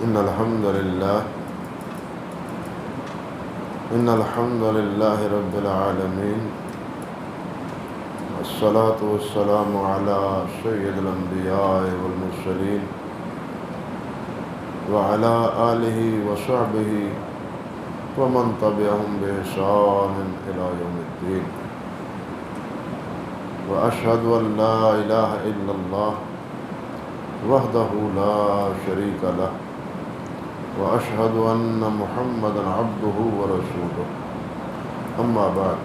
إن الحمد لله رب العالمين، والصلاة والسلام على سيد الأنبياء والمرسلين وعلى آله وصحبه ومن تبعهم بإحسان إلى يوم الدين. وأشهد أن لا إله إلا الله وحده لا شريك له، وأشهد أن محمدا عبده ورسوله. أما بعد،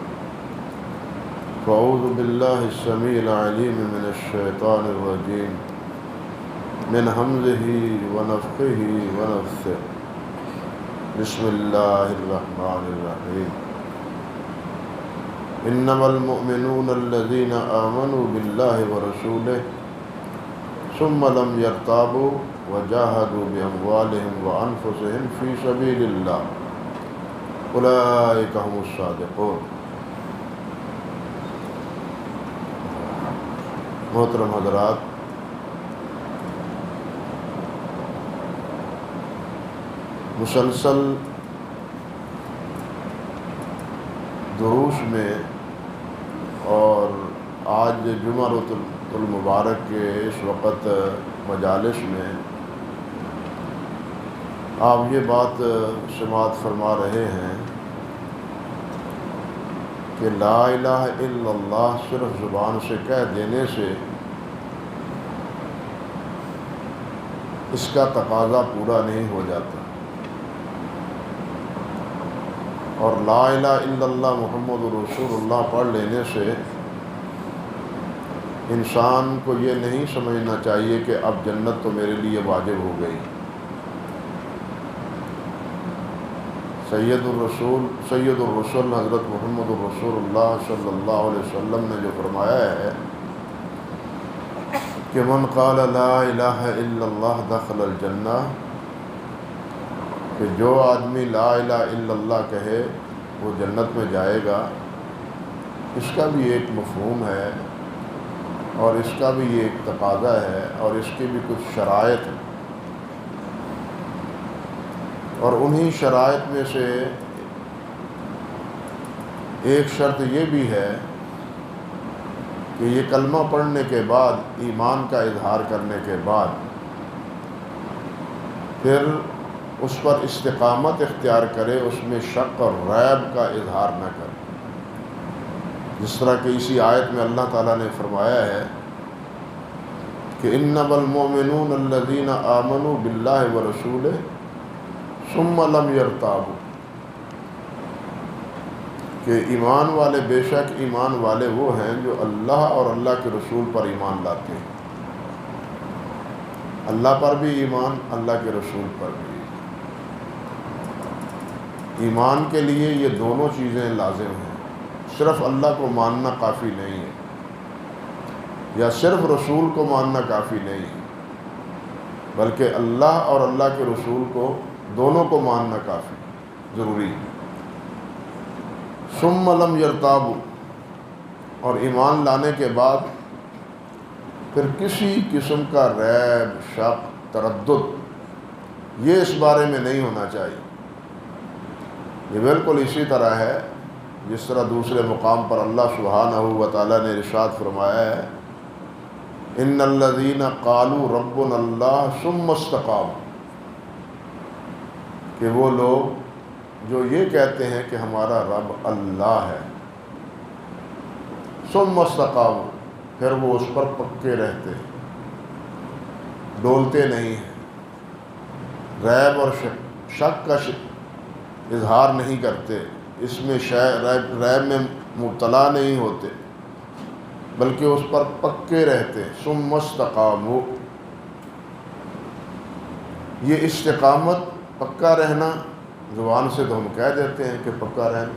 فأعوذ بالله السميع العليم من الشيطان الرجيم من همزه ونفخه ونفثه. بسم الله الرحمن الرحيم. إنما المؤمنون الذين آمنوا بالله ورسوله ثم لم يرتابوا وجاهدوا بأموالهم وأنفسهم في سبيل الله أولئك هم الصادقون. محترم حضرات، مسلسل دروس میں اور آج جمعۃ المبارک کے اس وقت مجالس میں آپ یہ بات سماعت فرما رہے ہیں کہ لا الہ الا اللہ صرف زبان سے کہہ دینے سے اس کا تقاضا پورا نہیں ہو جاتا، اور لا الہ الا اللہ محمد رسول اللہ پڑھ لینے سے انسان کو یہ نہیں سمجھنا چاہیے کہ اب جنت تو میرے لیے واجب ہو گئی۔ سید الرسول حضرت محمد الرسول اللہ صلی اللہ علیہ وسلم نے جو فرمایا ہے کہ من قال لا الہ الا اللہ دخل الجنہ، کہ جو آدمی لا الہ الا اللہ کہے وہ جنت میں جائے گا، اس کا بھی ایک مفہوم ہے اور اس کا بھی یہ ایک تقاضا ہے اور اس کی بھی کچھ شرائط ہیں، اور انہی شرائط میں سے ایک شرط یہ بھی ہے کہ یہ کلمہ پڑھنے کے بعد، ایمان کا اظہار کرنے کے بعد پھر اس پر استقامت اختیار کرے، اس میں شک اور ریب کا اظہار نہ کرے، جس طرح کہ اسی آیت میں اللہ تعالیٰ نے فرمایا ہے کہ انما المؤمنون الذین آمنوا باللہ ورسولہ ثم لم یرتابوا، کہ ایمان والے، بے شک ایمان والے وہ ہیں جو اللہ اور اللہ کے رسول پر ایمان لاتے ہیں، اللہ پر بھی ایمان، اللہ کے رسول پر بھی ایمان کے لیے یہ دونوں چیزیں لازم ہیں۔ صرف اللہ کو ماننا کافی نہیں ہے، یا صرف رسول کو ماننا کافی نہیں ہے، بلکہ اللہ اور اللہ کے رسول کو دونوں کو ماننا کافی ضروری ہے۔ ثم لم یرتابوا، اور ایمان لانے کے بعد پھر کسی قسم کا ریب، شک، تردد یہ اس بارے میں نہیں ہونا چاہیے۔ یہ بالکل اسی طرح ہے جس طرح دوسرے مقام پر اللہ سبحانہ و تعالیٰ نے ارشاد فرمایا ہے ان الذین قالوا ربنا اللہ ثم استقاموا، کہ وہ لوگ جو یہ کہتے ہیں کہ ہمارا رب اللہ ہے، ثم استقاموا، پھر وہ اس پر پکے رہتے ہیں، ڈولتے نہیں ہیں، ریب اور شک کا اظہار نہیں کرتے، اس میں ریب میں مبتلا نہیں ہوتے، بلکہ اس پر پکے رہتے ہیں۔ ثم استقاموا، یہ استقامت، پکا رہنا، زبان سے تو ہم کہہ دیتے ہیں کہ پکا رہنا،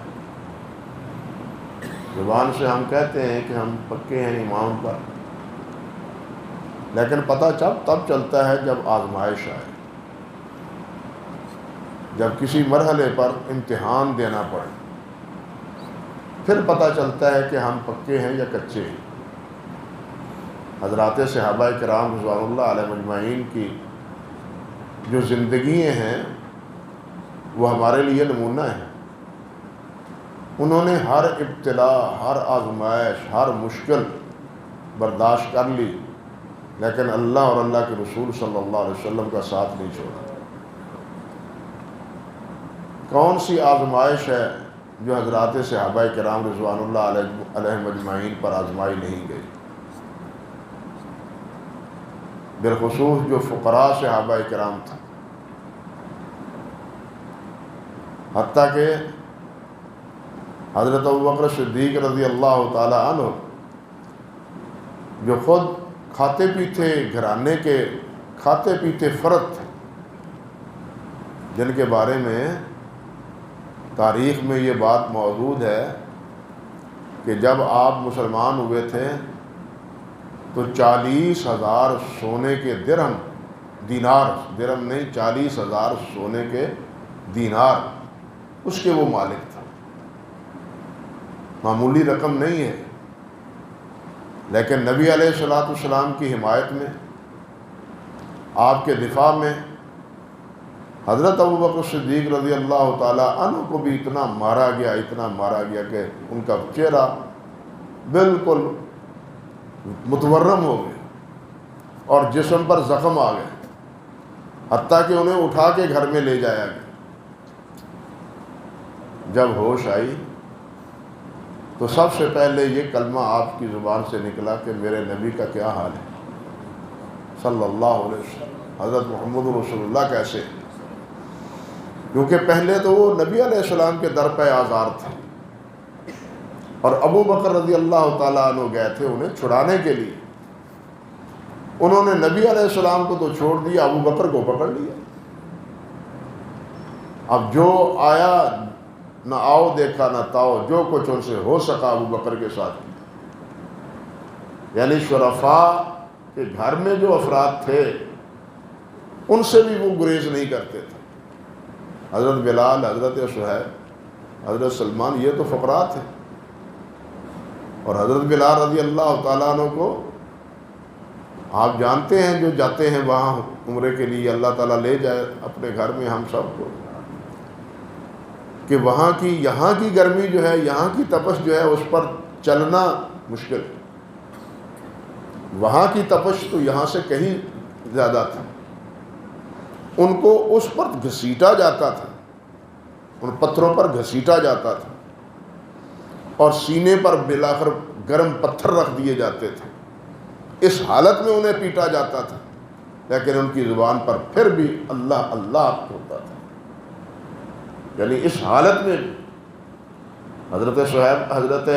زبان سے ہم کہتے ہیں کہ ہم پکے ہیں ایمان پر، لیکن پتہ تب چلتا ہے جب آزمائش آئے، جب کسی مرحلے پر امتحان دینا پڑے، پھر پتہ چلتا ہے کہ ہم پکے ہیں یا کچے ہیں۔ حضرات صحابہ کرام رضوان اللہ علیہ مجمعین کی جو زندگیاں ہیں وہ ہمارے لیے نمونہ ہیں۔ انہوں نے ہر ابتلا، ہر آزمائش، ہر مشکل برداشت کر لی، لیکن اللہ اور اللہ کے رسول صلی اللہ علیہ وسلم کا ساتھ نہیں چھوڑا۔ کون سی آزمائش ہے جو حضرات صحابہ کرام رضوان اللہ علیہم اجمعین پر آزمائی نہیں گئی؟ بالخصوص جو فقراء صحابہ کرام تھے، حتیٰ کہ حضرت ابوبکر صدیق رضی اللہ تعالی عنہ جو خود کھاتے پیتے گھرانے کے کھاتے پیتے فرد تھے، جن کے بارے میں تاریخ میں یہ بات موجود ہے کہ جب آپ مسلمان ہوئے تھے تو 40,000 سونے کے درہم، درہم نہیں 40,000 سونے کے دینار، اس کے وہ مالک تھے۔ معمولی رقم نہیں ہے، لیکن نبی علیہ الصلوۃ والسلام کی حمایت میں، آپ کے دفاع میں، حضرت ابوبکر صدیق رضی اللہ تعالی عنہ کو بھی اتنا مارا گیا کہ ان کا چہرہ بالکل متورم ہو گیا اور جسم پر زخم آ گئے، حتیٰ کہ انہیں اٹھا کے گھر میں لے جایا گیا۔ جب ہوش آئی تو سب سے پہلے یہ کلمہ آپ کی زبان سے نکلا کہ میرے نبی کا کیا حال ہے صلی اللہ علیہ وسلم، حضرت محمد رسول اللہ کیسے؟ کیونکہ پہلے تو وہ نبی علیہ السلام کے در پہ آزار تھے، اور ابو بکر رضی اللہ تعالیٰ عنہ گئے تھے انہیں چھڑانے کے لیے۔ انہوں نے نبی علیہ السلام کو تو چھوڑ دیا، ابو بکر کو پکڑ لیا۔ اب جو آیا نہ آؤ دیکھا نہ تاؤ، جو کچھ ان سے ہو سکا ابو بکر کے ساتھ کیا۔ یعنی شرفاء کے گھر میں جو افراد تھے ان سے بھی وہ گریز نہیں کرتے تھے۔ حضرت بلال، حضرت صہیب، حضرت سلمان، یہ تو فقراء تھے، اور حضرت بلال رضی اللہ تعالیٰ عنہ کو آپ جانتے ہیں، جو جاتے ہیں وہاں عمرے کے لیے، اللہ تعالیٰ لے جائے اپنے گھر میں ہم سب کو، کہ وہاں کی یہاں کی گرمی جو ہے، یہاں کی تپش جو ہے، اس پر چلنا مشکل، وہاں کی تپش تو یہاں سے کہیں زیادہ تھی۔ ان کو اس پر گھسیٹا جاتا تھا، ان پتھروں پر گھسیٹا جاتا تھا، اور سینے پر بالآخر گرم پتھر رکھ دیے جاتے تھے۔ اس حالت میں انہیں پیٹا جاتا تھا، لیکن ان کی زبان پر پھر بھی اللہ اللہ ہوتا تھا۔ یعنی اس حالت میں حضرت صہیب، حضرت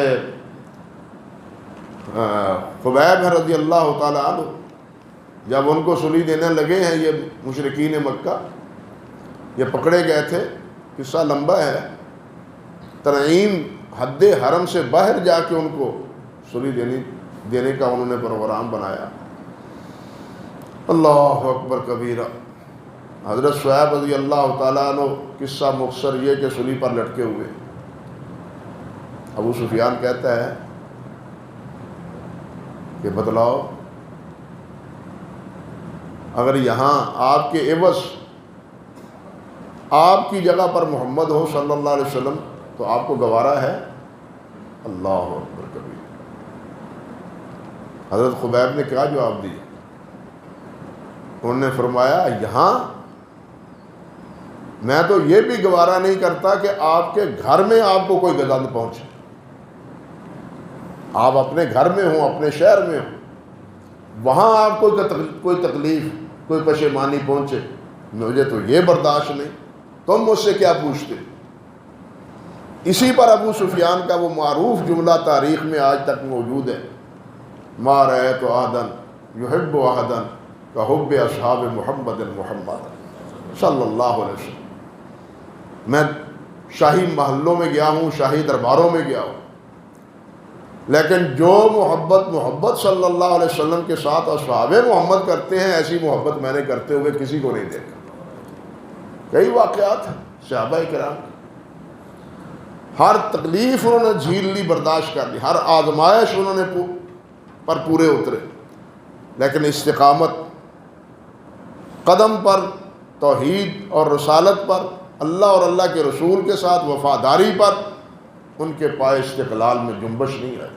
خبیب رضی اللہ تعالی عنہ جب ان کو سلی دینے لگے ہیں یہ مشرکین مکہ، یہ پکڑے گئے تھے، قصہ لمبا ہے، تنعیم حد حرم سے باہر جا کے ان کو سلی دینے کا انہوں نے پروگرام بنایا۔ اللہ اکبر کبیرہ۔ حضرت صہیب رضی اللہ تعالیٰ عنہ، قصہ مختصر یہ کہ سلی پر لٹکے ہوئے، ابو سفیان کہتا ہے کہ بتلاؤ اگر یہاں آپ کے عوض آپ کی جگہ پر محمد ہو صلی اللہ علیہ وسلم تو آپ کو گوارا ہے؟ اللہ اکبر کبیر۔ حضرت خبیب نے کیا جواب دیا؟ انہوں نے فرمایا یہاں میں تو یہ بھی گوارا نہیں کرتا کہ آپ کے گھر میں آپ کو کوئی گزند پہنچے، آپ اپنے گھر میں ہوں، اپنے شہر میں ہوں، وہاں آپ کو کوئی تکلیف، کوئی پشیمانی پہنچے، مجھے تو یہ برداشت نہیں، تم مجھ سے کیا پوچھتے؟ اسی پر ابو سفیان کا وہ معروف جملہ تاریخ میں آج تک موجود ہے، ما رأیت احدا یحب احدا کحب اصحاب محمد محمد صلی اللہ علیہ وسلم۔ میں شاہی محلوں میں گیا ہوں، شاہی درباروں میں گیا ہوں، لیکن جو محبت صلی اللہ علیہ وسلم کے ساتھ اصحاب محمد کرتے ہیں، ایسی محبت میں نے کرتے ہوئے کسی کو نہیں دیکھا۔ کئی واقعات ہیں صحابہ کرام، ہر تکلیف انہوں نے جھیل لی، برداشت کر لی، ہر آزمائش انہوں نے پر پورے اترے، لیکن استقامت، قدم پر توحید اور رسالت پر، اللہ اور اللہ کے رسول کے ساتھ وفاداری پر، ان کے پائے استقلال میں جنبش نہیں آئی.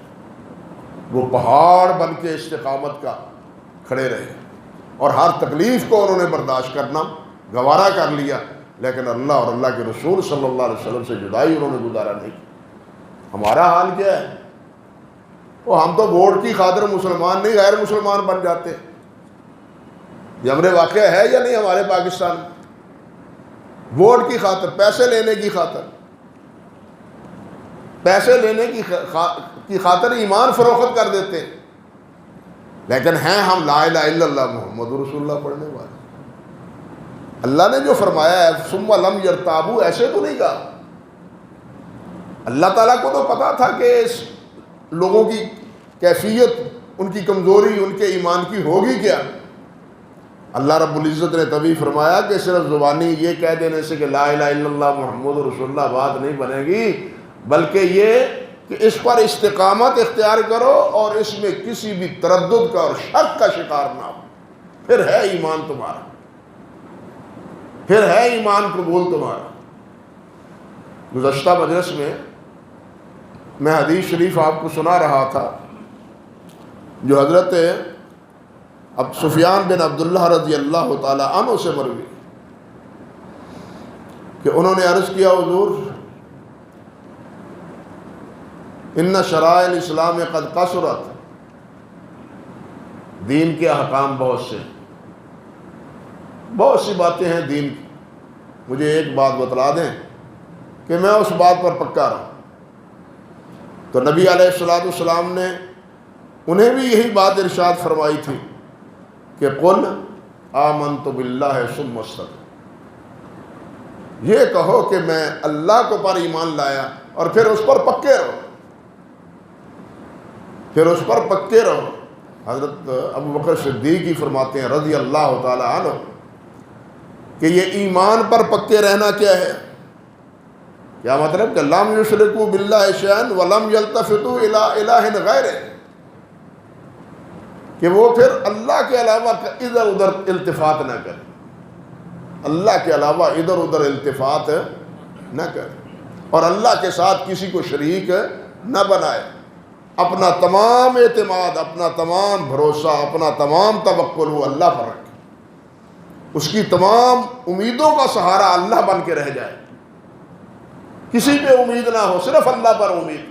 وہ پہاڑ بن کے استقامت کا کھڑے رہے اور ہر تکلیف کو انہوں نے برداشت کرنا گوارا کر لیا، لیکن اللہ اور اللہ کے رسول صلی اللہ علیہ وسلم سے جدائی انہوں نے گزارا نہیں. ہمارا حال کیا ہے؟ وہ ہم تو ووٹ کی خاطر مسلمان نہیں غیر مسلمان بن جاتے. یہ امر واقعہ ہے یا نہیں ہمارے پاکستان میں؟ ووٹ کی خاطر، پیسے لینے کی خاطر، پیسے لینے کی خاطر ایمان فروخت کر دیتے ہیں. لیکن ہیں ہم لا الہ الا اللہ محمد رسول اللہ پڑھنے والے. اللہ نے جو فرمایا ہے ثم لم یرتابوا، ایسے تو نہیں کہا. اللہ تعالیٰ کو تو پتا تھا کہ اس لوگوں کی کیفیت، ان کی کمزوری، ان کے ایمان کی ہوگی کیا. اللہ رب العزت نے تبھی فرمایا کہ صرف زبانی یہ کہہ دینے سے کہ لا الہ الا اللہ محمد رسول اللہ بات نہیں بنے گی، بلکہ یہ کہ اس پر استقامت اختیار کرو اور اس میں کسی بھی تردد کا اور شک کا شکار نہ ہو. پھر ہے ایمان تمہارا، پھر ہے ایمان قبول تمہارا. گزشتہ مجلس میں حدیث شریف آپ کو سنا رہا تھا جو حضرت اب سفیان بن عبداللہ رضی اللہ تعالی عنہ سے مروی کہ انہوں نے عرض کیا حضور ان شرائع الاسلام قد قصرت، دین کے احکام بہت سی باتیں ہیں دین کی، مجھے ایک بات بتلا دیں کہ میں اس بات پر پکا رہوں. تو نبی علیہ السلام نے انہیں بھی یہی بات ارشاد فرمائی تھی کہ قل آمنت باللہ ثم استقم، یہ کہو کہ میں اللہ کو پر ایمان لایا اور پھر اس پر پکے رہو، پھر اس پر پکے رہو. حضرت ابو بکر صدیق ہی فرماتے ہیں رضی اللہ تعالی عنہ کہ یہ ایمان پر پکے رہنا کیا ہے؟ کیا مطلب کہ لم یشرکوا باللہ شیئا ولم یلتفتوا الی الہ غیرہ، کہ وہ پھر اللہ کے علاوہ ادھر ادھر التفات نہ کرے، اللہ کے علاوہ ادھر ادھر التفات نہ کرے اور اللہ کے ساتھ کسی کو شریک نہ بنائے. اپنا تمام اعتماد، اپنا تمام بھروسہ، اپنا تمام توکل وہ اللہ پر رکھے، اس کی تمام امیدوں کا سہارا اللہ بن کے رہ جائے. کسی پہ امید نہ ہو، صرف اللہ پر امید،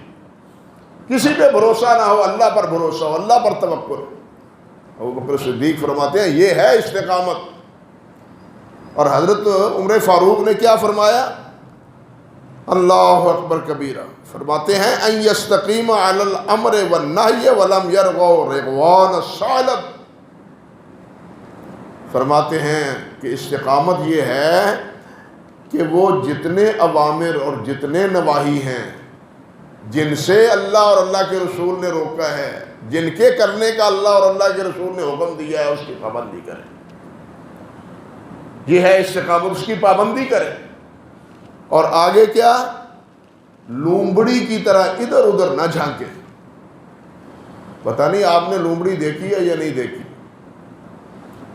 کسی پہ بھروسہ نہ ہو، اللہ پر بھروسہ ہو، اللہ پر توکل. ابو بکر صدیق فرماتے ہیں یہ ہے استقامت. اور حضرت عمر فاروق نے کیا فرمایا؟ اللہ اکبر کبیرہ، فرماتے ہیں ان یستقیم علی الامر والنہی ولم یرغوا رغوان الثعلب. فرماتے ہیں کہ استقامت یہ ہے کہ وہ جتنے اوامر اور جتنے نواہی ہیں جن سے اللہ اور اللہ کے رسول نے روکا ہے، جن کے کرنے کا اللہ اور اللہ کے رسول نے حکم دیا ہے، اس کی پابندی کریں. یہ ہے استقامت، اس کی پابندی کریں. اور آگے کیا؟ لومڑی کی طرح ادھر ادھر نہ جھانکے. پتہ نہیں آپ نے لومڑی دیکھی ہے یا نہیں دیکھی.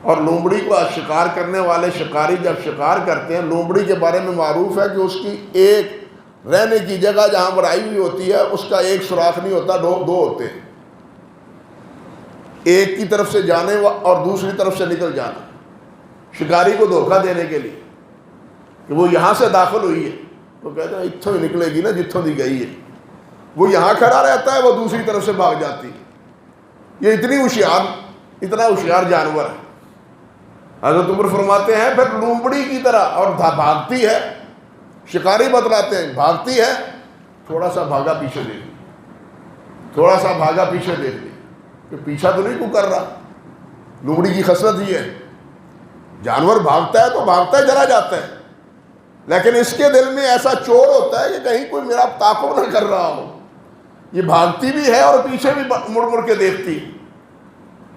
اور لومڑی کو شکار کرنے والے شکاری جب شکار کرتے ہیں، لومڑی کے بارے میں معروف ہے کہ اس کی ایک رہنے کی جگہ جہاں بڑائی ہوئی ہوتی ہے اس کا ایک سوراخ نہیں ہوتا، دو ہوتے ہیں، ایک کی طرف سے جانے اور دوسری طرف سے نکل جانا، شکاری کو دھوکہ دینے کے لیے کہ وہ یہاں سے داخل ہوئی ہے، وہ کہتا ہے اتھوں ہی نکلے گی نا جتھوں دی گئی ہے. وہ یہاں کھڑا رہتا ہے، وہ دوسری طرف سے بھاگ جاتی ہے. یہ اتنا ہوشیار جانور ہے. حضرت عمر فرماتے ہیں پھر لومڑی کی طرح اور بھاگتی ہے. شکاری بتلاتے ہیں بھاگتی ہے، تھوڑا سا بھاگا پیچھے دیکھ لی، تھوڑا سا بھاگا پیچھے دیکھ لی کہ پیچھا تو نہیں کو کر رہا. لومڑی کی خصلت یہ ہے، جانور بھاگتا ہے تو بھاگتا ہے چلا جاتا ہے، لیکن اس کے دل میں ایسا چور ہوتا ہے کہ کہیں کوئی میرا تعاقب نہ کر رہا ہو. یہ بھاگتی بھی ہے اور پیچھے بھی مڑ مڑ کے دیکھتی.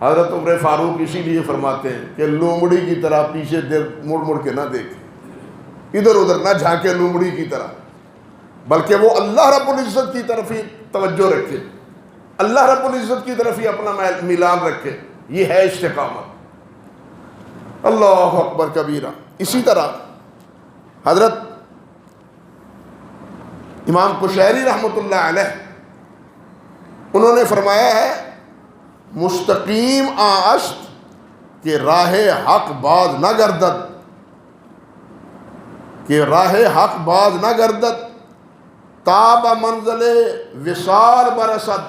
حضرت عمر فاروق اسی لیے فرماتے ہیں کہ لومڑی کی طرح پیچھے مڑ مڑ کے نہ دیکھے، ادھر ادھر نہ جھانکے لومڑی کی طرح، بلکہ وہ اللہ رب العزت کی طرف ہی توجہ رکھے، اللہ رب العزت کی طرف ہی اپنا میلان رکھے. یہ ہے استقامت. اللہ اکبر کبیرہ. اسی طرح حضرت امام قشیری رحمۃ اللہ علیہ انہوں نے فرمایا ہے مستقیم آست کہ راہ حق باز نہ گردد، کہ راہ حق باز نہ گردد، تاب منزل وصال برسد۔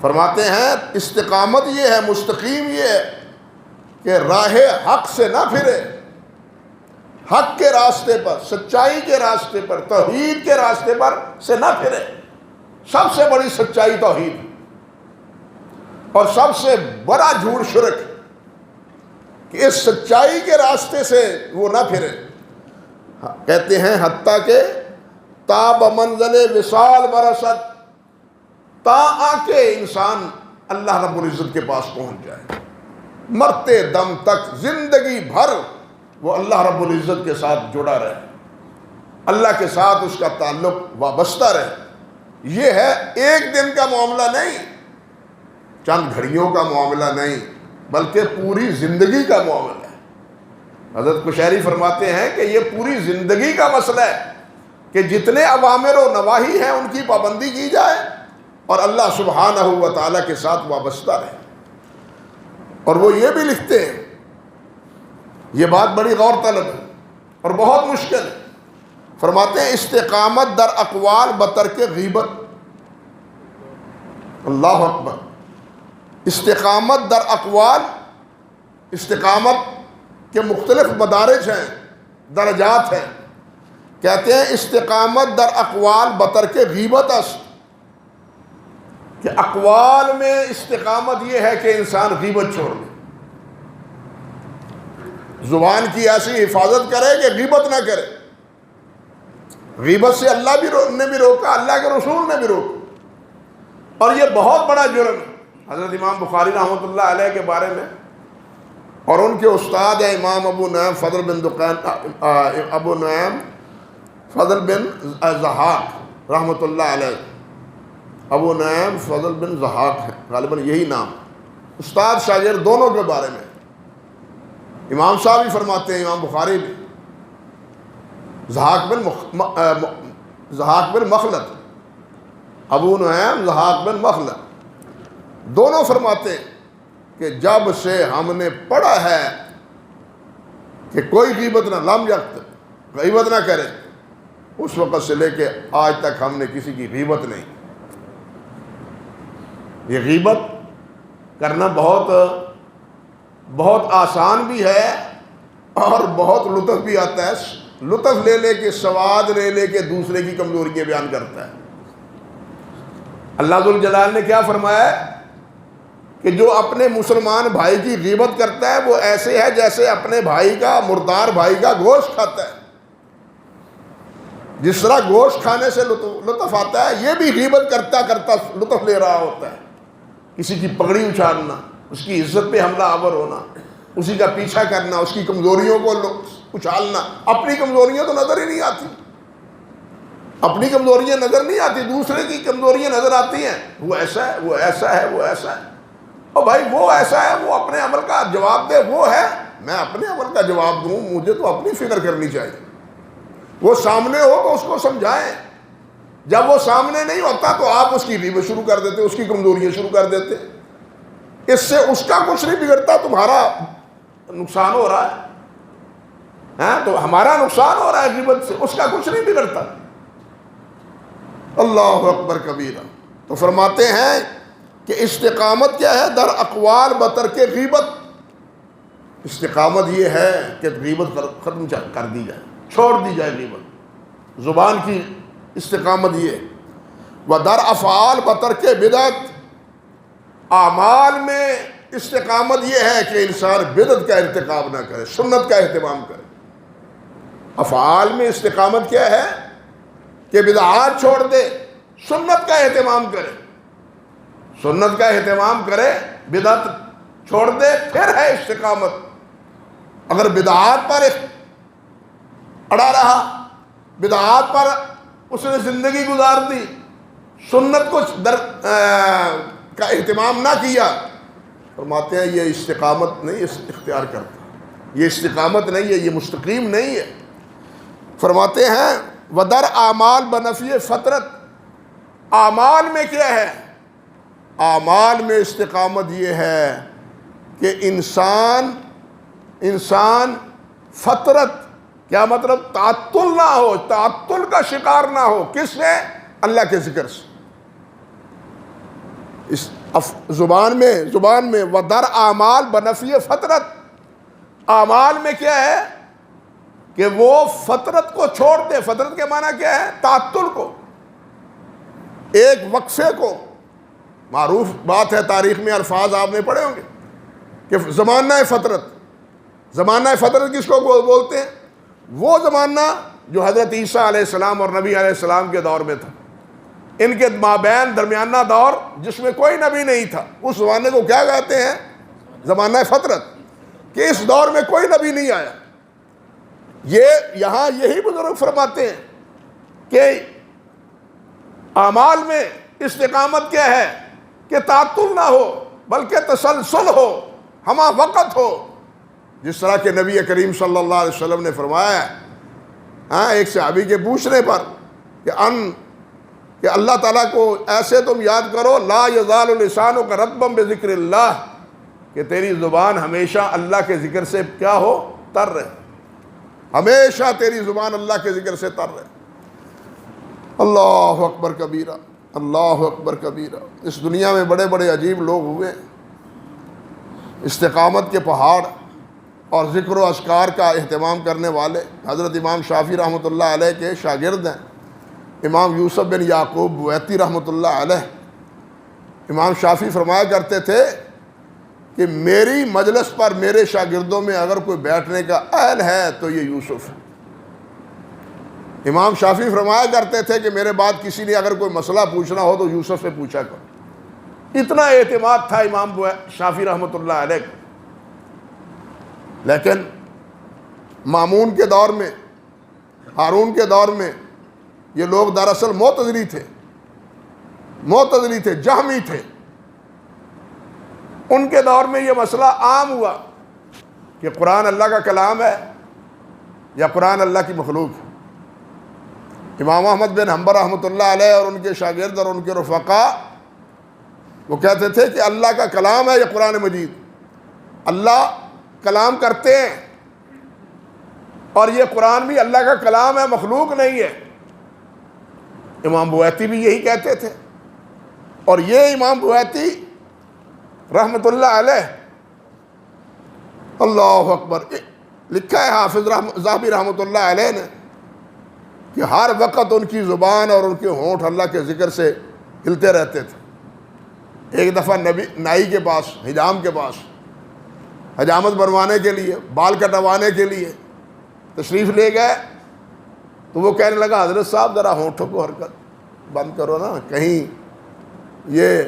فرماتے ہیں استقامت یہ ہے، مستقیم یہ ہے کہ راہ حق سے نہ پھرے، حق کے راستے پر، سچائی کے راستے پر، توحید کے راستے پر سے نہ پھرے۔ سب سے بڑی سچائی توحید اور سب سے بڑا جھوٹ شرک، کہ اس سچائی کے راستے سے وہ نہ پھرے۔ کہتے ہیں حتیٰ کہ تاب منزل وصال برسد، تا آ کے انسان اللہ رب العزت کے پاس پہنچ جائے، مرتے دم تک زندگی بھر وہ اللہ رب العزت کے ساتھ جڑا رہے، اللہ کے ساتھ اس کا تعلق وابستہ رہے۔ یہ ہے ایک دن کا معاملہ نہیں، چند گھڑیوں کا معاملہ نہیں، بلکہ پوری زندگی کا معاملہ ہے۔ حضرت قشیری فرماتے ہیں کہ یہ پوری زندگی کا مسئلہ ہے کہ جتنے اوامر و نواہی ہیں ان کی پابندی کی جائے اور اللہ سبحانہ و تعالیٰ کے ساتھ وابستہ رہے۔ اور وہ یہ بھی لکھتے ہیں، یہ بات بڑی غور طلب ہے اور بہت مشکل ہے، فرماتے ہیں استقامت در اقوال بترک غیبت۔ اللہ اکبر۔ استقامت در اقوال، استقامت کے مختلف مدارج ہیں، درجات ہیں۔ کہتے ہیں استقامت در اقوال بترک غیبت است، کہ اقوال میں استقامت یہ ہے کہ انسان غیبت چھوڑ دے، زبان کی ایسی حفاظت کرے کہ غیبت نہ کرے۔ غیبت سے اللہ نے بھی روکا، اللہ کے رسول نے بھی روکا، اور یہ بہت بڑا جرم ہے۔ حضرت امام بخاری رحمۃ اللہ علیہ کے بارے میں اور ان کے استاد ہیں امام ابو نعیم فضل بن ضحاک رحمۃ اللہ علیہ، ابو نعیم فضل بن ضحاک ہے غالباً یہی نام، استاد شاگرد دونوں کے بارے میں امام صاحب بھی فرماتے ہیں، امام بخاری بھی، ضحاک بن مخلد، ابو نعیم ضحاک بن مخلد، دونوں فرماتے ہیں کہ جب سے ہم نے پڑھا ہے کہ کوئی غیبت نہ، لم یکتب، غیبت نہ کرے، اس وقت سے لے کے آج تک ہم نے کسی کی غیبت نہیں۔ یہ غیبت کرنا بہت آسان بھی ہے اور بہت لطف بھی آتا ہے، لطف لے کے، سواد لے کے دوسرے کی کمزوریاں بیان کرتا ہے۔ اللہ ذوالجلال نے کیا فرمایا ہے کہ جو اپنے مسلمان بھائی کی غیبت کرتا ہے وہ ایسے ہے جیسے اپنے بھائی کا، مردار بھائی کا گوشت کھاتا ہے۔ جس طرح گوشت کھانے سے لطف آتا ہے، یہ بھی غیبت کرتا کرتا لطف لے رہا ہوتا ہے۔ کسی کی پگڑی اچھالنا، اس کی عزت پہ حملہ آور ہونا، اسی کا پیچھا کرنا، اس کی کمزوریوں کو اچھالنا۔ اپنی کمزوریاں تو نظر ہی نہیں آتی، اپنی کمزوریاں نظر نہیں آتی، دوسرے کی کمزوریاں نظر آتی ہیں، وہ ایسا ہے، وہ ایسا ہے، وہ ایسا ہے۔ اور بھائی وہ ایسا ہے، وہ اپنے عمل کا جواب دے، وہ ہے، میں اپنے عمل کا جواب دوں، مجھے تو اپنی فکر کرنی چاہیے۔ وہ سامنے ہو تو اس کو سمجھائیں، جب وہ سامنے نہیں ہوتا تو آپ اس کی غیبت شروع کر دیتے، اس کی کمزوریاں شروع کر دیتے۔ اس سے اس کا کچھ نہیں بگڑتا، تمہارا نقصان ہو رہا ہے، تو ہمارا نقصان ہو رہا ہے غیبت سے، اس کا کچھ نہیں بگڑتا۔ اللہ اکبر کبیرہ۔ تو فرماتے ہیں کہ استقامت کیا ہے؟ در اقوال بترک غیبت۔ استقامت یہ ہے کہ غیبت ختم کر دی جائے، چھوڑ دی جائے غیبت، زبان کی استقامت یہ۔ ودر افعال بترک بدعت، اعمال میں استقامت یہ ہے کہ انسان بدعت کا ارتکاب نہ کرے، سنت کا اہتمام کرے۔ افعال میں استقامت کیا ہے کہ بدعات چھوڑ دے، سنت کا اہتمام کرے، سنت کا اہتمام کرے، بدعت چھوڑ دے، پھر ہے استقامت۔ اگر بدعات پر اڑا رہا، بدعات پر اس نے زندگی گزار دی، سنت کو کا اہتمام نہ کیا، فرماتے ہیں یہ استقامت نہیں اختیار کرتا، یہ استقامت نہیں ہے، یہ مستقیم نہیں ہے۔ فرماتے ہیں ودر اعمال بنفی فطرت، اعمال میں کیا ہے؟ اعمال میں استقامت یہ ہے کہ انسان فطرت، کیا مطلب؟ تعطل نہ ہو، تعطل کا شکار نہ ہو۔ کس سے؟ اللہ کے ذکر سے۔ اس زبان میں ودر اعمال بنفی فطرت، اعمال میں کیا ہے کہ وہ فطرت کو چھوڑ دے۔ فطرت کے معنی کیا ہے؟ تعطل کو، ایک وقفے کو۔ معروف بات ہے، تاریخ میں الفاظ آپ نے پڑھے ہوں گے کہ زمانہ فطرت۔ زمانہ فطرت کس کو بولتے ہیں؟ وہ زمانہ جو حضرت عیسیٰ علیہ السلام اور نبی علیہ السلام کے دور میں تھا، ان کے مابین درمیانہ دور جس میں کوئی نبی نہیں تھا، اس زمانے کو کیا کہتے ہیں؟ زمانہ فطرت، کہ اس دور میں کوئی نبی نہیں آیا۔ یہ یہاں یہی بزرگ فرماتے ہیں کہ اعمال میں استقامت کیا ہے کہ تعطل نہ ہو بلکہ تسلسل ہو، ہمہ وقت ہو۔ جس طرح کہ نبی کریم صلی اللہ علیہ وسلم نے فرمایا ایک صحابی کے پوچھنے پر کہ اللہ تعالیٰ کو ایسے تم یاد کرو، لا یزال لسانک رطبا بذکر اللہ، کہ تیری زبان ہمیشہ اللہ کے ذکر سے کیا ہو؟ تر رہے، ہمیشہ تیری زبان اللہ کے ذکر سے تر رہے۔ اللہ اکبر کبیرہ، اللہ اکبر کبیرہ۔ اس دنیا میں بڑے بڑے عجیب لوگ ہوئے، استقامت کے پہاڑ اور ذکر و اذکار کا اہتمام کرنے والے۔ حضرت امام شافعی رحمۃ اللہ علیہ کے شاگرد ہیں امام یوسف بن یعقوب بویتی رحمۃ اللہ علیہ۔ امام شافعی فرمایا کرتے تھے کہ میری مجلس پر میرے شاگردوں میں اگر کوئی بیٹھنے کا اہل ہے تو یہ یوسف ہے۔ امام شافعی فرمایا کرتے تھے کہ میرے بعد کسی نے اگر کوئی مسئلہ پوچھنا ہو تو یوسف سے پوچھا کرو۔ اتنا اعتماد تھا امام شافعی رحمۃ اللہ علیہ کا۔ لیکن مامون کے دور میں، ہارون کے دور میں، یہ لوگ دراصل معتزلی تھے، جہمی تھے۔ ان کے دور میں یہ مسئلہ عام ہوا کہ قرآن اللہ کا کلام ہے یا قرآن اللہ کی مخلوق ہے۔ امام احمد بن حنبل رحمۃ اللہ علیہ اور ان کے شاگرد اور ان کے رفقا وہ کہتے تھے کہ اللہ کا کلام ہے یا قرآن مجید، اللہ کلام کرتے ہیں اور یہ قرآن بھی اللہ کا کلام ہے، مخلوق نہیں ہے۔ امام بویتی بھی یہی کہتے تھے، اور یہ امام بویتی رحمۃ اللہ علیہ، اللہ اکبر، لکھا ہے حافظ ذہبی رحمۃ اللہ علیہ نے کہ ہر وقت ان کی زبان اور ان کے ہونٹ اللہ کے ذکر سے ہلتے رہتے تھے۔ ایک دفعہ نائی کے پاس، حجام کے پاس، حجامت بنوانے کے لیے، بال کٹوانے کے لیے تشریف لے گئے تو وہ کہنے لگا حضرت صاحب ذرا ہونٹوں کو حرکت بند کرو نا، کہیں یہ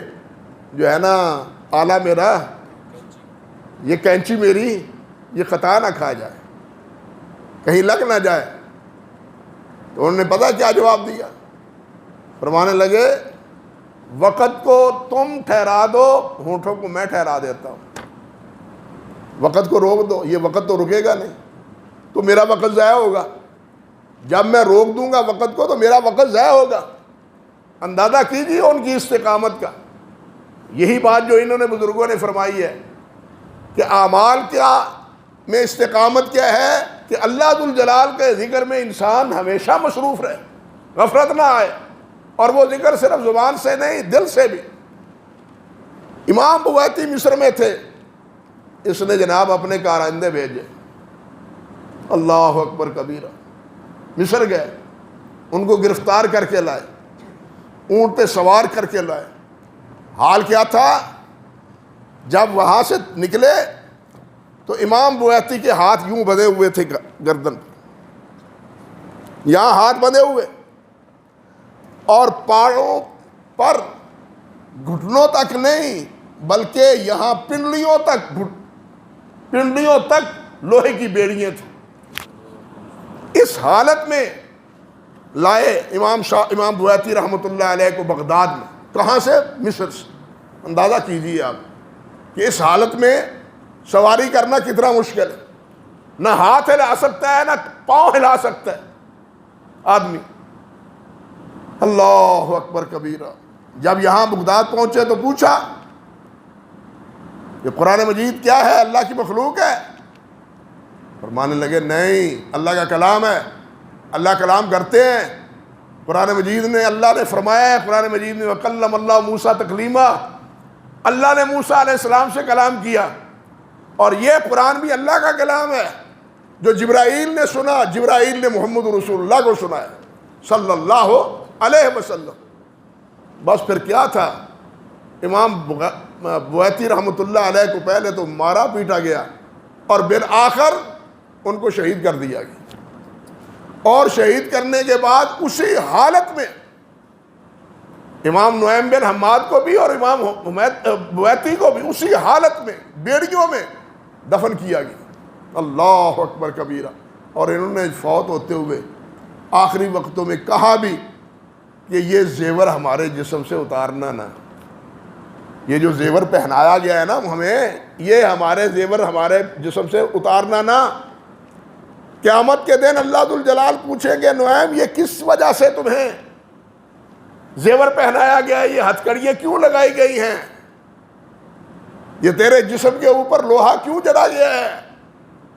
جو ہے نا آلہ میرا، یہ کینچی میری، یہ خطا نہ کھا جائے، کہیں لگ نہ جائے۔ تو انہوں نے پتہ کیا جواب دیا؟ فرمانے لگے وقت کو تم ٹھہرا دو، ہونٹوں کو میں ٹھہرا دیتا ہوں۔ وقت کو روک دو، یہ وقت تو رکے گا نہیں، تو میرا وقت ضائع ہوگا۔ جب میں روک دوں گا وقت کو تو میرا وقت ضائع ہوگا۔ اندازہ کیجیے ان کی استقامت کا۔ یہی بات جو انہوں نے بزرگوں نے فرمائی ہے کہ اعمال کیا میں استقامت کیا ہے کہ اللہ ذوالجلال کے ذکر میں انسان ہمیشہ مصروف رہے، غفلت نہ آئے، اور وہ ذکر صرف زبان سے نہیں، دل سے بھی۔ امام بویتی مصر میں تھے، اس نے جناب اپنے کارندے بھیجے، اللہ اکبر کبیرہ، مصر گئے، ان کو گرفتار کر کے لائے، اونٹ پہ سوار کر کے لائے۔ حال کیا تھا؟ جب وہاں سے نکلے تو امام بویتی کے ہاتھ یوں بندھے ہوئے تھے گردن پر، یہاں ہاتھ بندھے ہوئے، اور پاؤں پر گھٹنوں تک نہیں بلکہ یہاں پنڈلیوں تک لوہے کی بیڑیاں تھیں۔ اس حالت میں لائے امام بویتی رحمۃ اللہ علیہ کو بغداد میں۔ کہاں سے؟ مصر سے۔ اندازہ کیجیے آپ کہ اس حالت میں سواری کرنا کتنا مشکل ہے۔ نہ ہاتھ ہلا سکتا ہے نہ پاؤں ہلا سکتا ہے آدمی. اللہ اکبر کبیرہ. جب یہاں بغداد پہنچے تو پوچھا کہ قرآن مجید کیا ہے؟ اللہ کی مخلوق ہے؟ فرمانے لگے نہیں، اللہ کا کلام ہے، اللہ کلام کرتے ہیں. قرآن مجید نے اللہ نے فرمایا ہے، قرآن مجید میں وَكَلَّمَ اللَّهُ مُوسَىٰ تَكْلِيمًا، اللہ نے موسیٰ علیہ السلام سے کلام کیا. اور یہ قرآن بھی اللہ کا کلام ہے جو جبرائیل نے سنا. جبرائیل نے محمد رسول اللہ کو سنا ہے صلی اللہ علیہ وسلم. بس پھر کیا تھا، امام بویتی رحمۃ اللہ علیہ کو پہلے تو مارا پیٹا گیا اور بالآخر ان کو شہید کر دیا گیا. اور شہید کرنے کے بعد اسی حالت میں امام نعیم بن حماد کو بھی اور امام بویتی کو بھی اسی حالت میں بیڑیوں میں دفن کیا گیا. اللہ اکبر کبیرہ. اور انہوں نے فوت ہوتے ہوئے آخری وقتوں میں کہا بھی کہ یہ زیور ہمارے جسم سے اتارنا نہ، یہ جو زیور پہنایا گیا ہے نا ہمیں، یہ ہمارے زیور ہمارے جسم سے اتارنا نہ. قیامت کے دن اللہ ذوالجلال پوچھیں گے نعیم یہ کس وجہ سے تمہیں زیور پہنایا گیا ہے، یہ ہتھ کڑیاں کیوں لگائی گئی ہیں، یہ تیرے جسم کے اوپر لوہا کیوں جڑا گیا ہے؟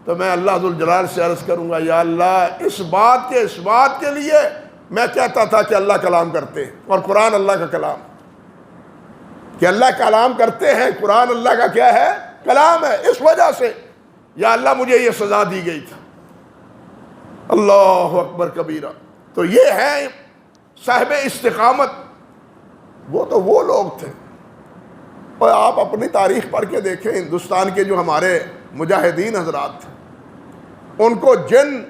تو میں اللہ ذوالجلال سے عرض کروں گا یا اللہ اس بات کے لیے میں کہتا تھا کہ اللہ کلام کرتے ہیں اور قرآن اللہ کا کلام، کہ اللہ کلام کرتے ہیں، قرآن اللہ کا کیا ہے؟ کلام ہے. اس وجہ سے یا اللہ مجھے یہ سزا دی گئی تھی. اللہ اکبر کبیرہ. تو یہ ہے صاحب استقامت. وہ تو وہ لوگ تھے. اور آپ اپنی تاریخ پڑھ کے دیکھیں، ہندوستان کے جو ہمارے مجاہدین حضرات تھے، ان کو جن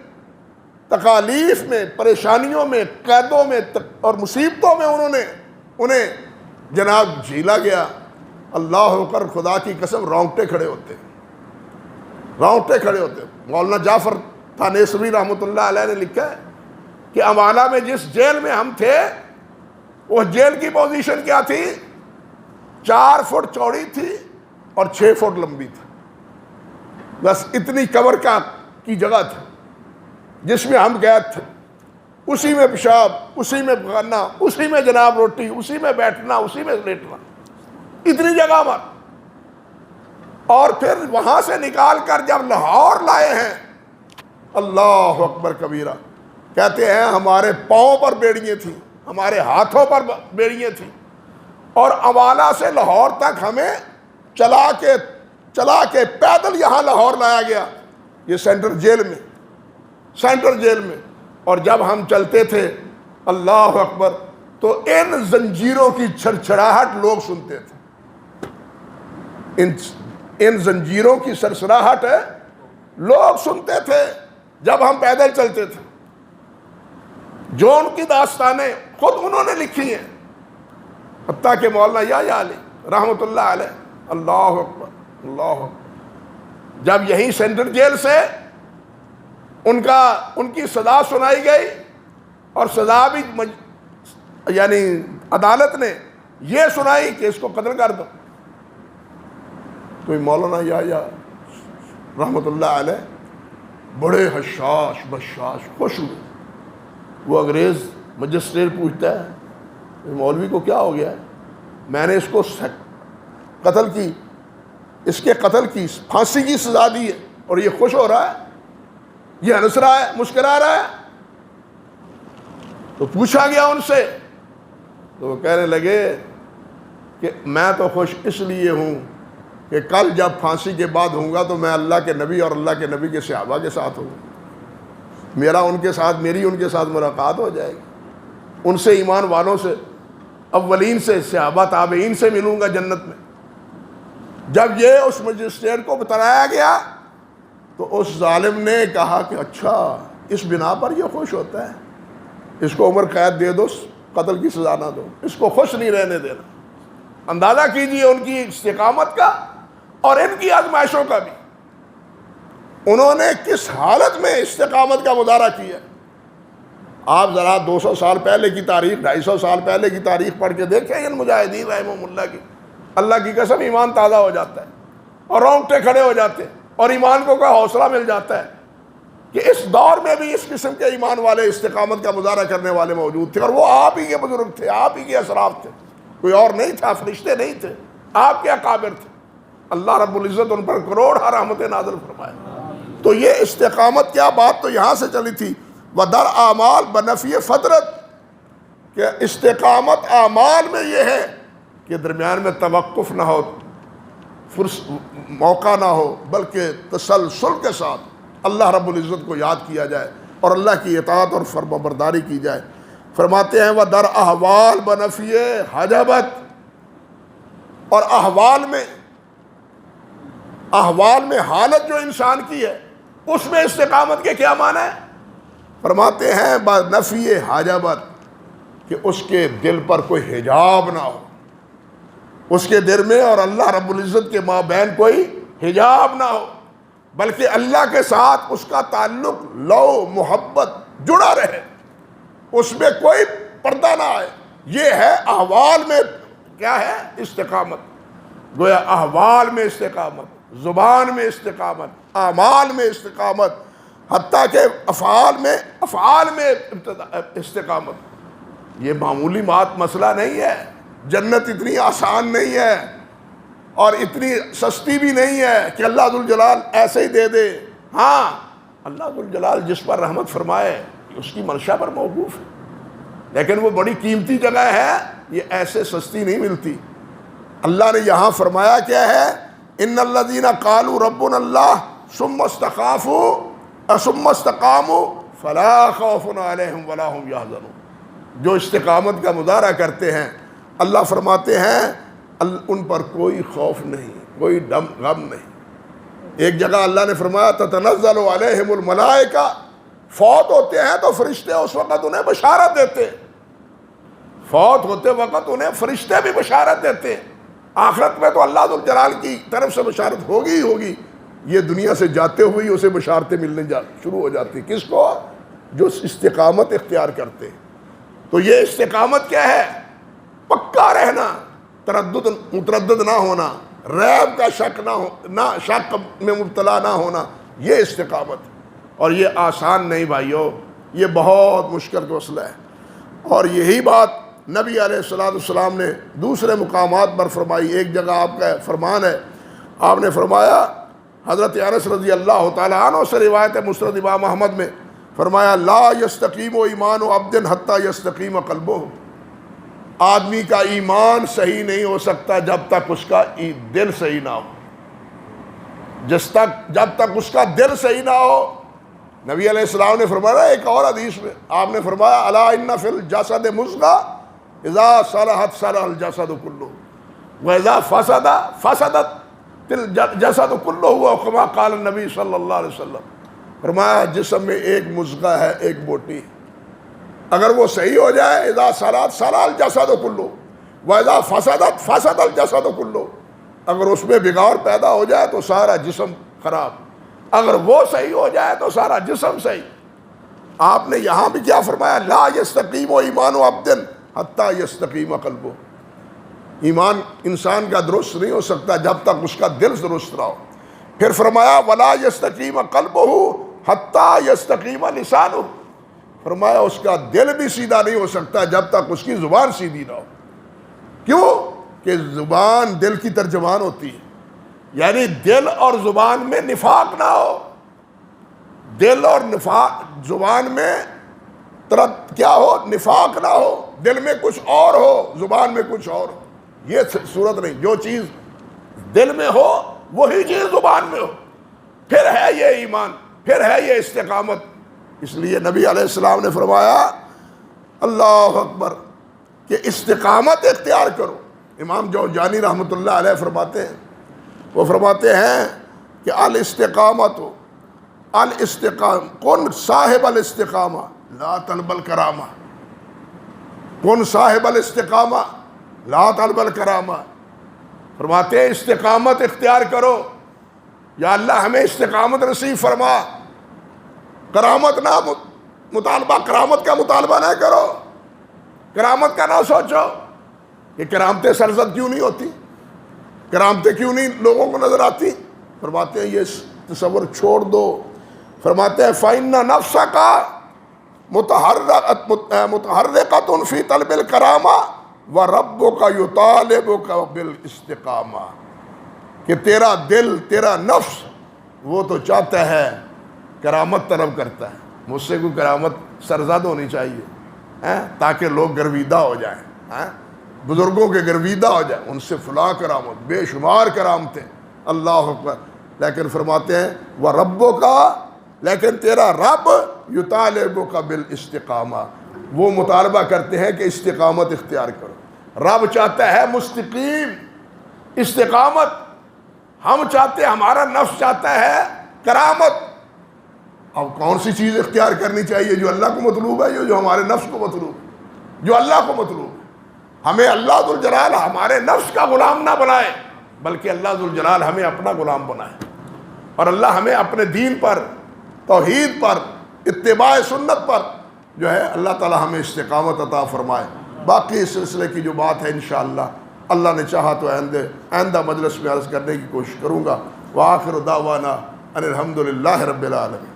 تکالیف میں، پریشانیوں میں، قیدوں میں اور مصیبتوں میں انہیں جناب جھیلا گیا. اللہ اکبر، خدا کی قسم رونگٹے کھڑے ہوتے. مولانا جعفر تھانیسوی رحمۃ اللہ علیہ نے لکھا ہے کہ امالہ میں جس جیل میں ہم تھے وہ جیل کی پوزیشن کیا تھی؟ 4 فٹ چوڑی تھی اور 6 فٹ لمبی تھی. بس اتنی کور کی جگہ تھی جس میں ہم قید تھے. اسی میں پیشاب، اسی میں کھانا، اسی میں جناب روٹی، اسی میں بیٹھنا، اسی میں لیٹنا، اتنی جگہ پر. اور پھر وہاں سے نکال کر جب لاہور لائے ہیں، اللہ اکبر کبیرہ، کہتے ہیں ہمارے پاؤں پر بیڑیاں تھیں، ہمارے ہاتھوں پر بیڑیاں تھیں، اور امالہ سے لاہور تک ہمیں چلا کے پیدل یہاں لاہور لایا گیا، یہ سینٹرل جیل میں. اور جب ہم چلتے تھے اللہ اکبر تو ان زنجیروں کی چھڑچھڑاہٹ لوگ سنتے تھے. ان زنجیروں کی سرسراہٹ لوگ سنتے تھے جب ہم پیدل چلتے تھے. جو ان کی داستانیں خود انہوں نے لکھی ہیں، حتیٰ کہ مولانا یا علی رحمۃ اللہ علیہ. اللہ اکبر اللہ اکبر. جب یہی سینٹرل جیل سے ان کی سزا سنائی گئی، اور سزا بھی یعنی عدالت نے یہ سنائی کہ اس کو قتل کر دو، تو مولانا یا رحمۃ اللہ علیہ بڑے حشاش بشاش خوش ہوئے. وہ انگریز مجسٹریٹ پوچھتا ہے مولوی کو کیا ہو گیا ہے؟ میں نے اس کو اس کے قتل کی پھانسی کی سزا دی ہے اور یہ خوش ہو رہا ہے، یہ ہنس رہا ہے، مسکرا رہا ہے. تو پوچھا گیا ان سے تو وہ کہنے لگے کہ میں تو خوش اس لیے ہوں کہ کل جب پھانسی کے بعد ہوں گا تو میں اللہ کے نبی اور اللہ کے نبی کے صحابہ کے ساتھ ہوں، میری ان کے ساتھ ملاقات ہو جائے گی. ان سے، ایمان والوں سے، اولین سے، صحابہ تابعین سے ملوں گا جنت میں. جب یہ اس مجسٹریٹ کو بتلایا گیا تو اس ظالم نے کہا کہ اچھا اس بنا پر یہ خوش ہوتا ہے، اس کو عمر قید دے دو، قتل کی سزا نہ دو، اس کو خوش نہیں رہنے دینا. اندازہ کیجئے ان کی استقامت کا اور ان کی آزمائشوں کا بھی. انہوں نے کس حالت میں استقامت کا مظاہرہ کیا. آپ ذرا 200 سال پہلے کی تاریخ، 250 سال پہلے کی تاریخ پڑھ کے دیکھیں ان مجاہدین رحمہم اللہ کی. اللہ کی قسم ایمان تازہ ہو جاتا ہے اور رونگٹے کھڑے ہو جاتے ہیں اور ایمان کو کوئی حوصلہ مل جاتا ہے کہ اس دور میں بھی اس قسم کے ایمان والے استقامت کا مظاہرہ کرنے والے موجود تھے، اور وہ آپ ہی کے بزرگ تھے، آپ ہی کے اسراف تھے، کوئی اور نہیں تھا، فرشتے نہیں تھے، آپ کے اکابر تھے۔ اللہ رب العزت ان پر کروڑ رحمتیں نازل فرمائے۔ تو یہ استقامت کیا بات تو یہاں سے چلی تھی، وَدَرْ اعمال بنفی فطرت، کہ استقامت اعمال میں یہ ہے کہ درمیان میں توقف نہ ہو، موقع نہ ہو، بلکہ تسلسل کے ساتھ اللہ رب العزت کو یاد کیا جائے اور اللہ کی اطاعت اور فرمانبرداری کی جائے۔ فرماتے ہیں وَدَرْ احوال بنفی حجبت، اور احوال میں حالت جو انسان کی ہے اس میں استقامت کے کیا معنی ہے؟ فرماتے ہیں بنفی حجبت، کہ اس کے دل پر کوئی حجاب نہ ہو، اس کے دل میں اور اللہ رب العزت کے مابین کوئی حجاب نہ ہو، بلکہ اللہ کے ساتھ اس کا تعلق لو محبت جڑا رہے، اس میں کوئی پردہ نہ آئے۔ یہ ہے احوال میں کیا ہے؟ استقامت۔ گویا احوال میں استقامت، زبان میں استقامت، اعمال میں استقامت، حتیٰ کہ افعال میں استقامت۔ یہ معمولی مسئلہ نہیں ہے، جنت اتنی آسان نہیں ہے اور اتنی سستی بھی نہیں ہے کہ اللہ ذوالجلال ایسے ہی دے دے۔ ہاں، اللہ ذوالجلال جس پر رحمت فرمائے اس کی منشا پر موقوف ہے، لیکن وہ بڑی قیمتی جگہ ہے، یہ ایسے سستی نہیں ملتی۔ اللہ نے یہاں فرمایا کیا ہے؟ ان الذین قالوا ربنا اللہ ثم استقاموا فلا خوف علیہم ولا هم یحزنون۔ جو استقامت کا مظاہرہ کرتے ہیں اللہ فرماتے ہیں ان پر کوئی خوف نہیں، کوئی غم نہیں۔ ایک جگہ اللہ نے فرمایا تتنزل علیہم الملائکہ، فوت ہوتے ہیں تو فرشتے اس وقت انہیں بشارت دیتے، فوت ہوتے وقت انہیں فرشتے بھی بشارت دیتے۔ آخرت میں تو اللہ ذوالجلال کی طرف سے بشارت ہوگی ہی ہوگی، یہ دنیا سے جاتے ہوئے اسے بشارتیں ملنے شروع ہو جاتی۔ کس کو؟ جو استقامت اختیار کرتے۔ تو یہ استقامت کیا ہے؟ پکا رہنا، متردد نہ ہونا، ریب کا شک شک میں مبتلا نہ ہونا، یہ استقامت۔ اور یہ آسان نہیں بھائیو، یہ بہت مشکل مسئلہ ہے۔ اور یہی بات نبی علیہ السلام نے دوسرے مقامات پر فرمائی۔ ایک جگہ آپ کا فرمان ہے، آپ نے فرمایا، حضرت انس رضی اللہ تعالیٰ عنہ سے روایت ہے مسند امام احمد میں، فرمایا لا یستقیم ایمان عبد حتی یستقیم قلبہ، آدمی کا ایمان صحیح نہیں ہو سکتا جب تک اس کا دل صحیح نہ ہو، جب تک اس کا دل صحیح نہ ہو۔ نبی علیہ السلام نے فرمایا ایک اور حدیث میں، آپ نے فرمایا الا ان فی الجسد مضغہ اذا صلحت صلح الجسد کلہ واذا فسدت الجسد کلہ، وکما قال النبی صلی اللہ علیہ وسلم۔ فرمایا جسم میں ایک مضغہ ہے، ایک بوٹی، اگر وہ صحیح ہو جائے اذا صلحت صلح الجسد کلہ واذا فسدت فسد الجسد کلہ، اگر اس میں بگاڑ پیدا ہو جائے تو سارا جسم خراب، اگر وہ صحیح ہو جائے تو سارا جسم صحیح۔ آپ نے یہاں بھی کیا فرمایا؟ لا یستقیم ایمان عبد حتی یستقیم قلبہ، ایمان انسان کا درست نہیں ہو سکتا جب تک اس کا دل درست نہ ہو۔ پھر فرمایا ولا یستقیم قلبہ حتی یستقیم لسانہ، فرمایا اس کا دل بھی سیدھا نہیں ہو سکتا جب تک اس کی زبان سیدھی نہ ہو۔ کیوں؟ کہ زبان دل کی ترجمان ہوتی ہے، یعنی دل اور زبان میں نفاق نہ ہو، دل اور زبان میں کیا ہو؟ نفاق نہ ہو، دل میں کچھ اور ہو زبان میں کچھ اور ہو، یہ صورت نہیں۔ جو چیز دل میں ہو وہی چیز زبان میں ہو، پھر ہے یہ ایمان، پھر ہے یہ استقامت۔ اس لیے نبی علیہ السلام نے فرمایا اللہ اکبر کہ استقامت اختیار کرو۔ امام جوزجانی رحمۃ اللہ علیہ فرماتے ہیں، وہ فرماتے ہیں کہ الاستقامت کن صاحب الاستقامہ لا طلب الکرامہ، کن صاحب الاستقامہ لا طلب الکرامہ۔ فرماتے ہیں استقامت اختیار کرو، یا اللہ ہمیں استقامت نصیب فرما، کرامت نہ مطالبہ، کرامت کا مطالبہ نہ کرو، کرامت کا نہ سوچو کہ کرامتیں سرزد کیوں نہیں ہوتی، کرامتیں کیوں نہیں لوگوں کو نظر آتی۔ فرماتے ہیں یہ تصور چھوڑ دو فرماتے ہیں فَإِنَّ نَفْسَكَ مُتَحَرِّقَةٌ فِي طَلْبِ الْكَرَامَةِ وَرَبُّكَ يُطَالِبُكَ بِالْاِسْتِقَامَةِ، کہ تیرا دل، تیرا نفس وہ تو چاہتا ہے، کرامت طلب کرتا ہے، مجھ سے کوئی کرامت سرزد ہونی چاہیے تاکہ لوگ گرویدہ ہو جائیں، بزرگوں کے گرویدہ ہو جائیں، ان سے فلاں کرامت، بے شمار کرامتیں، اللہ اکبر۔ لیکن فرماتے ہیں وَرَبُّكَ، لیکن تیرا رب یطالبک بالاستقامہ، وہ مطالبہ کرتے ہیں کہ استقامت اختیار کرو۔ رب چاہتا ہے مستقیم استقامت، ہم چاہتے ہیں، ہمارا نفس چاہتا ہے کرامت۔ اب کون سی چیز اختیار کرنی چاہیے؟ جو اللہ کو مطلوب ہے، جو ہمارے نفس کو مطلوب ہے، جو اللہ کو مطلوب ہے۔ ہمیں اللہ ذوالجلال ہمارے نفس کا غلام نہ بنائے، بلکہ اللہ ذوالجلال ہمیں اپنا غلام بنائے، اور اللہ ہمیں اپنے دین پر، توحید پر، اتباع سنت پر جو ہے اللہ تعالی ہمیں استقامت عطا فرمائے۔ باقی اس سلسلے کی جو بات ہے انشاءاللہ اللہ نے چاہا تو آئندہ مجلس میں عرض کرنے کی کوشش کروں گا۔ وآخر دعوانا ان الحمد للہ رب العالمین۔